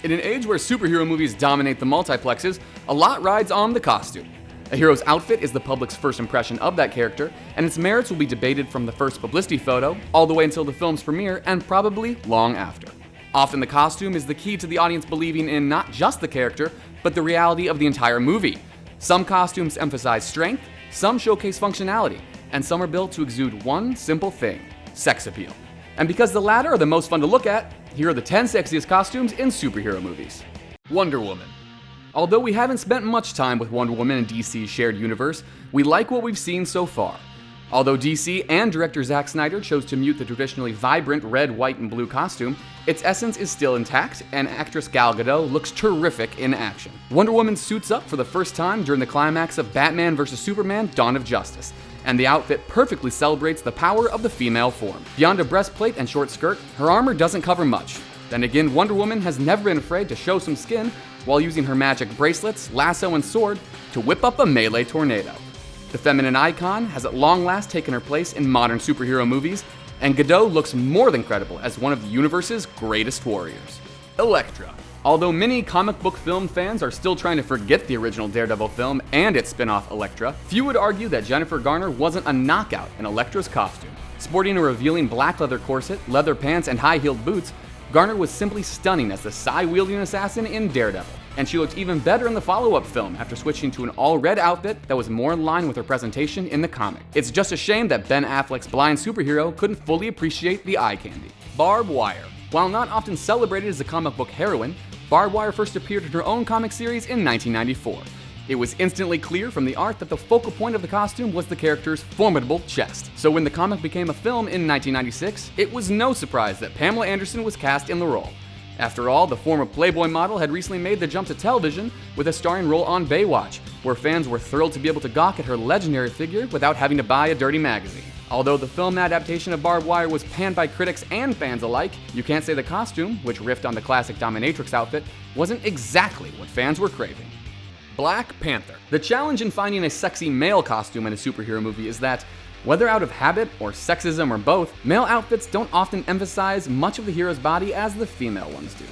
In an age where superhero movies dominate the multiplexes, a lot rides on the costume. A hero's outfit is the public's first impression of that character, and its merits will be debated from the first publicity photo all the way until the film's premiere and probably long after. Often the costume is the key to the audience believing in not just the character, but the reality of the entire movie. Some costumes emphasize strength, some showcase functionality, and some are built to exude one simple thing: sex appeal. And because the latter are the most fun to look at, here are the 10 sexiest costumes in superhero movies. Wonder Woman. Although we haven't spent much time with Wonder Woman in DC's shared universe, we like what we've seen so far. Although DC and director Zack Snyder chose to mute the traditionally vibrant red, white, and blue costume, its essence is still intact, and actress Gal Gadot looks terrific in action. Wonder Woman suits up for the first time during the climax of Batman vs. Superman: Dawn of Justice, and the outfit perfectly celebrates the power of the female form. Beyond a breastplate and short skirt, her armor doesn't cover much. Then again, Wonder Woman has never been afraid to show some skin while using her magic bracelets, lasso, and sword to whip up a melee tornado. The feminine icon has at long last taken her place in modern superhero movies, and Gadot looks more than credible as one of the universe's greatest warriors. Elektra. Although many comic book film fans are still trying to forget the original Daredevil film and its spin-off Elektra, few would argue that Jennifer Garner wasn't a knockout in Elektra's costume. Sporting a revealing black leather corset, leather pants, and high-heeled boots, Garner was simply stunning as the sai-wielding assassin in Daredevil, and she looked even better in the follow-up film after switching to an all-red outfit that was more in line with her presentation in the comic. It's just a shame that Ben Affleck's blind superhero couldn't fully appreciate the eye candy. Barb Wire. While not often celebrated as a comic book heroine, Barb Wire first appeared in her own comic series in 1994. It was instantly clear from the art that the focal point of the costume was the character's formidable chest. So when the comic became a film in 1996, it was no surprise that Pamela Anderson was cast in the role. After all, the former Playboy model had recently made the jump to television with a starring role on Baywatch, where fans were thrilled to be able to gawk at her legendary figure without having to buy a dirty magazine. Although the film adaptation of Barbed Wire was panned by critics and fans alike, you can't say the costume, which riffed on the classic dominatrix outfit, wasn't exactly what fans were craving. Black Panther. The challenge in finding a sexy male costume in a superhero movie is that, whether out of habit or sexism or both, male outfits don't often emphasize much of the hero's body as the female ones do.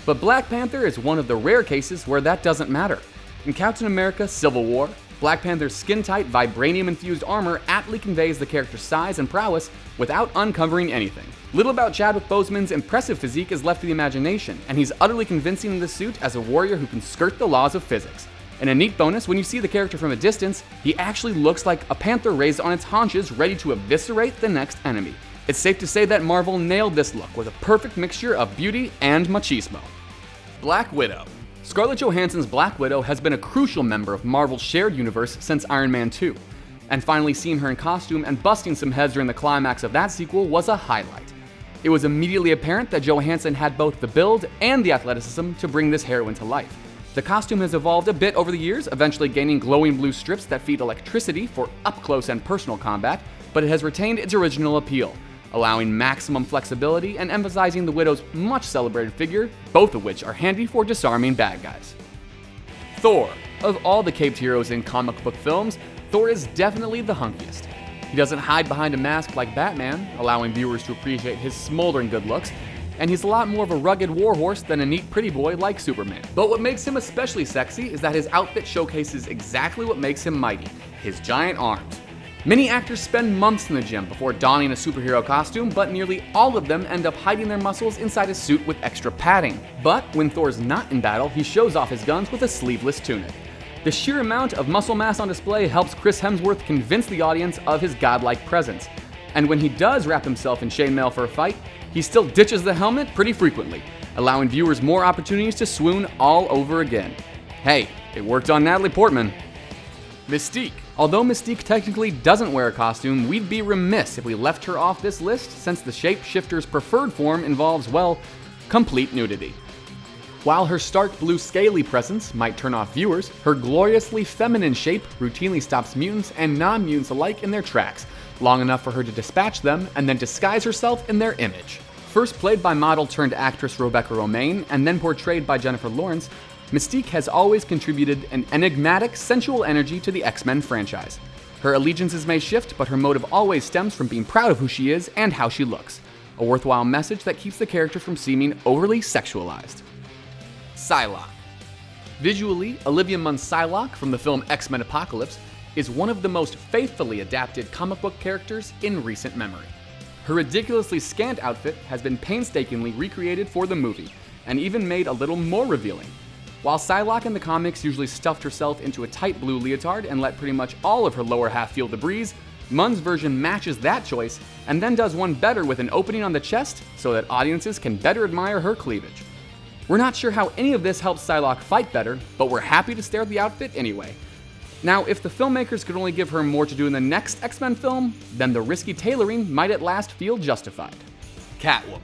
But Black Panther is one of the rare cases where that doesn't matter. In Captain America: Civil War, Black Panther's skin-tight, vibranium-infused armor aptly conveys the character's size and prowess without uncovering anything. Little about Chadwick Boseman's impressive physique is left to the imagination, and he's utterly convincing in the suit as a warrior who can skirt the laws of physics. And a neat bonus, when you see the character from a distance, he actually looks like a panther raised on its haunches, ready to eviscerate the next enemy. It's safe to say that Marvel nailed this look with a perfect mixture of beauty and machismo. Black Widow. Scarlett Johansson's Black Widow has been a crucial member of Marvel's shared universe since Iron Man 2, and finally seeing her in costume and busting some heads during the climax of that sequel was a highlight. It was immediately apparent that Johansson had both the build and the athleticism to bring this heroine to life. The costume has evolved a bit over the years, eventually gaining glowing blue strips that feed electricity for up-close and personal combat, but it has retained its original appeal, allowing maximum flexibility and emphasizing the Widow's much celebrated figure, both of which are handy for disarming bad guys. Thor. Of all the caped heroes in comic book films, Thor is definitely the hunkiest. He doesn't hide behind a mask like Batman, allowing viewers to appreciate his smoldering good looks, and he's a lot more of a rugged warhorse than a neat pretty boy like Superman. But what makes him especially sexy is that his outfit showcases exactly what makes him mighty: his giant arms. Many actors spend months in the gym before donning a superhero costume, but nearly all of them end up hiding their muscles inside a suit with extra padding. But when Thor's not in battle, he shows off his guns with a sleeveless tunic. The sheer amount of muscle mass on display helps Chris Hemsworth convince the audience of his godlike presence. And when he does wrap himself in chainmail for a fight, he still ditches the helmet pretty frequently, allowing viewers more opportunities to swoon all over again. Hey, it worked on Natalie Portman. Mystique. Although Mystique technically doesn't wear a costume, we'd be remiss if we left her off this list, since the shapeshifter's preferred form involves, well, complete nudity. While her stark blue scaly presence might turn off viewers, her gloriously feminine shape routinely stops mutants and non-mutants alike in their tracks, long enough for her to dispatch them and then disguise herself in their image. First played by model-turned-actress Rebecca Romijn and then portrayed by Jennifer Lawrence, Mystique has always contributed an enigmatic, sensual energy to the X-Men franchise. Her allegiances may shift, but her motive always stems from being proud of who she is and how she looks. A worthwhile message that keeps the character from seeming overly sexualized. Psylocke. Visually, Olivia Munn's Psylocke from the film X-Men Apocalypse is one of the most faithfully adapted comic book characters in recent memory. Her ridiculously scant outfit has been painstakingly recreated for the movie, and even made a little more revealing. While Psylocke in the comics usually stuffed herself into a tight blue leotard and let pretty much all of her lower half feel the breeze, Munn's version matches that choice and then does one better with an opening on the chest so that audiences can better admire her cleavage. We're not sure how any of this helps Psylocke fight better, but we're happy to stare at the outfit anyway. Now, if the filmmakers could only give her more to do in the next X-Men film, then the risky tailoring might at last feel justified. Catwoman.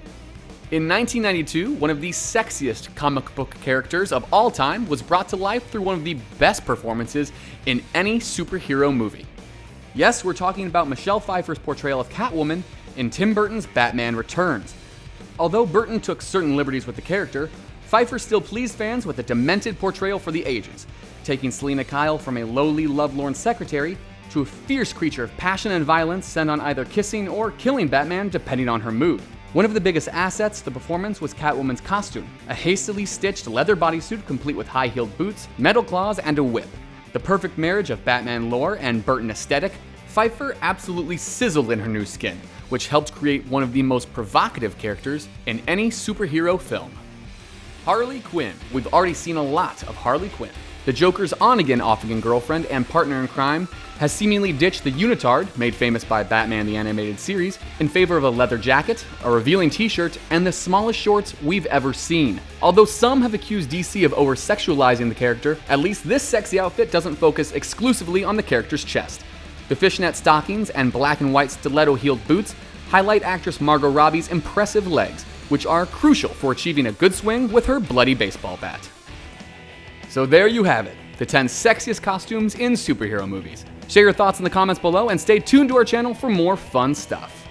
In 1992, one of the sexiest comic book characters of all time was brought to life through one of the best performances in any superhero movie. Yes, we're talking about Michelle Pfeiffer's portrayal of Catwoman in Tim Burton's Batman Returns. Although Burton took certain liberties with the character, Pfeiffer still pleased fans with a demented portrayal for the ages, taking Selina Kyle from a lowly, lovelorn secretary to a fierce creature of passion and violence sent on either kissing or killing Batman depending on her mood. One of the biggest assets to the performance was Catwoman's costume, a hastily stitched leather bodysuit complete with high-heeled boots, metal claws, and a whip. The perfect marriage of Batman lore and Burton aesthetic, Pfeiffer absolutely sizzled in her new skin, which helped create one of the most provocative characters in any superhero film. Harley Quinn. We've already seen a lot of Harley Quinn. The Joker's on-again, off-again girlfriend and partner in crime has seemingly ditched the unitard, made famous by Batman the Animated Series, in favor of a leather jacket, a revealing t-shirt, and the smallest shorts we've ever seen. Although some have accused DC of over-sexualizing the character, at least this sexy outfit doesn't focus exclusively on the character's chest. The fishnet stockings and black and white stiletto-heeled boots highlight actress Margot Robbie's impressive legs, which are crucial for achieving a good swing with her bloody baseball bat. So there you have it, the 10 sexiest costumes in superhero movies. Share your thoughts in the comments below and stay tuned to our channel for more fun stuff.